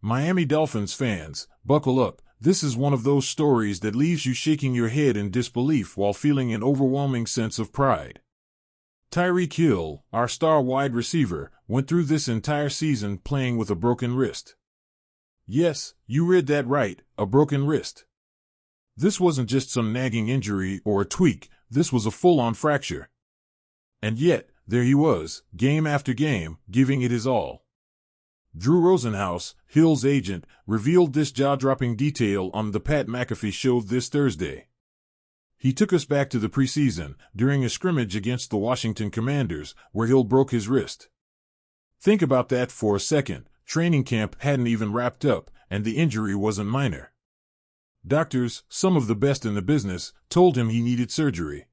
Miami Dolphins fans, buckle up. This is one of those stories that leaves you shaking your head in disbelief while feeling an overwhelming sense of pride. Tyreek Hill, our star wide receiver, went through this entire season playing with a broken wrist. Yes, you read that right, a broken wrist. This wasn't just some nagging injury or a tweak, this was a full-on fracture. And yet, there he was, game after game, giving it his all. Drew Rosenhaus, Hill's agent, revealed this jaw-dropping detail on the Pat McAfee show this Thursday. He took us back to the preseason, during a scrimmage against the Washington Commanders, where Hill broke his wrist. Think about that for a second. Training camp hadn't even wrapped up, and the injury wasn't minor. Doctors, some of the best in the business, told him he needed surgery.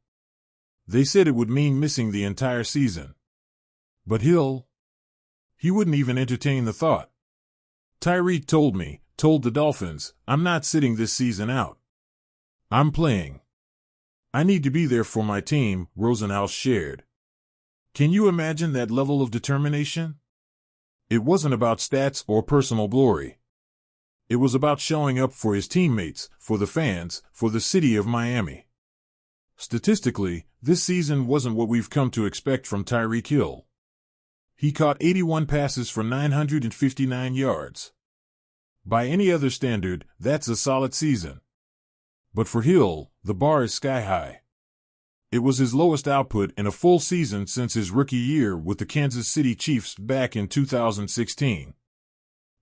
They said it would mean missing the entire season. But Hill? He wouldn't even entertain the thought. Tyreek told the Dolphins, "I'm not sitting this season out. I'm playing. I need to be there for my team," Rosenhaus shared. Can you imagine that level of determination? It wasn't about stats or personal glory. It was about showing up for his teammates, for the fans, for the city of Miami. Statistically, this season wasn't what we've come to expect from Tyreek Hill. He caught 81 passes for 959 yards. By any other standard, that's a solid season. But for Hill, the bar is sky high. It was his lowest output in a full season since his rookie year with the Kansas City Chiefs back in 2016.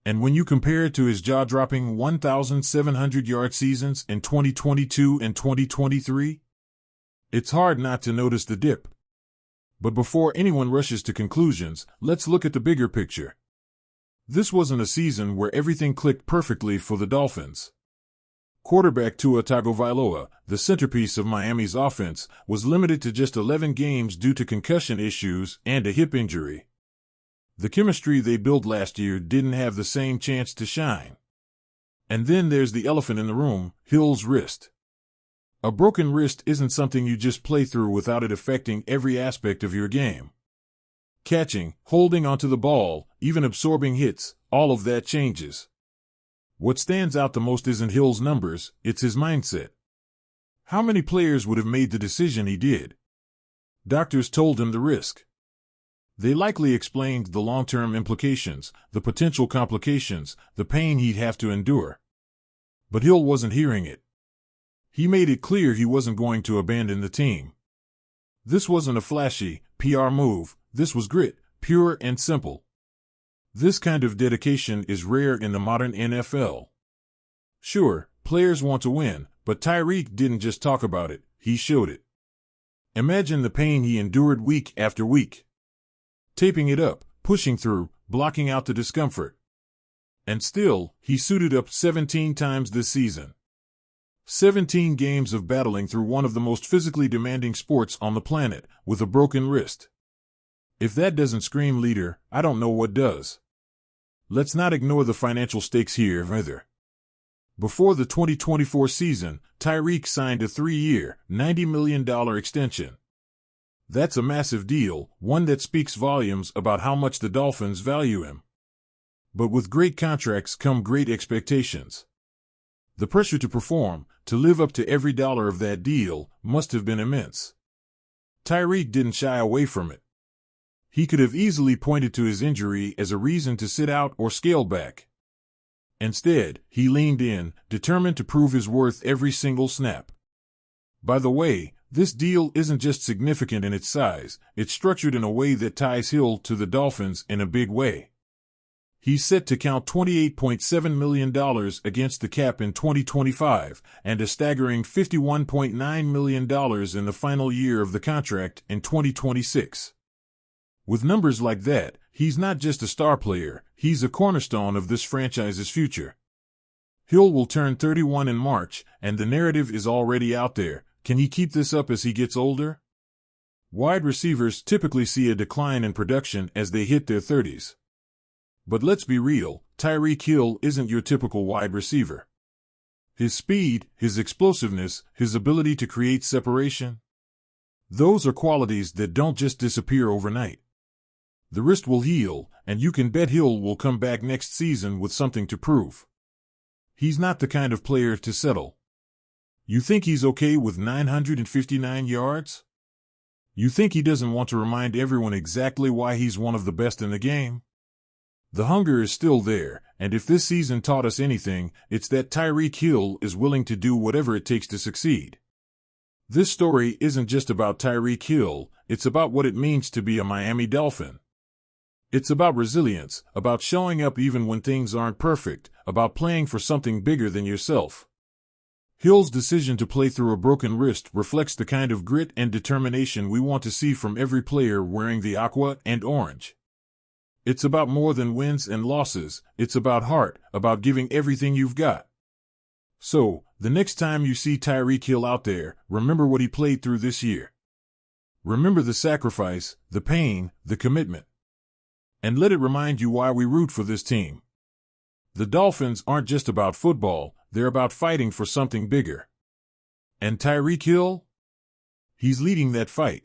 And when you compare it to his jaw-dropping 1,700-yard seasons in 2022 and 2023, it's hard not to notice the dip. But before anyone rushes to conclusions, let's look at the bigger picture. This wasn't a season where everything clicked perfectly for the Dolphins. Quarterback Tua Tagovailoa, the centerpiece of Miami's offense, was limited to just 11 games due to concussion issues and a hip injury. The chemistry they built last year didn't have the same chance to shine. And then there's the elephant in the room, Hill's wrist. A broken wrist isn't something you just play through without it affecting every aspect of your game. Catching, holding onto the ball, even absorbing hits, all of that changes. What stands out the most isn't Hill's numbers, it's his mindset. How many players would have made the decision he did? Doctors told him the risk. They likely explained the long-term implications, the potential complications, the pain he'd have to endure. But Hill wasn't hearing it. He made it clear he wasn't going to abandon the team. This wasn't a flashy, PR move, this was grit, pure and simple. This kind of dedication is rare in the modern NFL. Sure, players want to win, but Tyreek didn't just talk about it, he showed it. Imagine the pain he endured week after week. Taping it up, pushing through, blocking out the discomfort. And still, he suited up 17 times this season. 17 games of battling through one of the most physically demanding sports on the planet, with a broken wrist. If that doesn't scream leader, I don't know what does. Let's not ignore the financial stakes here either. Before the 2024 season, Tyreek signed a 3-year, $90 million extension. That's a massive deal, one that speaks volumes about how much the Dolphins value him. But with great contracts come great expectations. The pressure to perform, to live up to every dollar of that deal, must have been immense. Tyreek didn't shy away from it. He could have easily pointed to his injury as a reason to sit out or scale back. Instead, he leaned in, determined to prove his worth every single snap. By the way, this deal isn't just significant in its size, it's structured in a way that ties Hill to the Dolphins in a big way. He's set to count $28.7 million against the cap in 2025 and a staggering $51.9 million in the final year of the contract in 2026. With numbers like that, he's not just a star player, he's a cornerstone of this franchise's future. Hill will turn 31 in March, and the narrative is already out there. Can he keep this up as he gets older? Wide receivers typically see a decline in production as they hit their 30s. But let's be real, Tyreek Hill isn't your typical wide receiver. His speed, his explosiveness, his ability to create separation, those are qualities that don't just disappear overnight. The wrist will heal, and you can bet Hill will come back next season with something to prove. He's not the kind of player to settle. You think he's okay with 959 yards? You think he doesn't want to remind everyone exactly why he's one of the best in the game? The hunger is still there, and if this season taught us anything, it's that Tyreek Hill is willing to do whatever it takes to succeed. This story isn't just about Tyreek Hill, it's about what it means to be a Miami Dolphin. It's about resilience, about showing up even when things aren't perfect, about playing for something bigger than yourself. Hill's decision to play through a broken wrist reflects the kind of grit and determination we want to see from every player wearing the aqua and orange. It's about more than wins and losses, it's about heart, about giving everything you've got. So, the next time you see Tyreek Hill out there, remember what he played through this year. Remember the sacrifice, the pain, the commitment. And let it remind you why we root for this team. The Dolphins aren't just about football, they're about fighting for something bigger. And Tyreek Hill? He's leading that fight.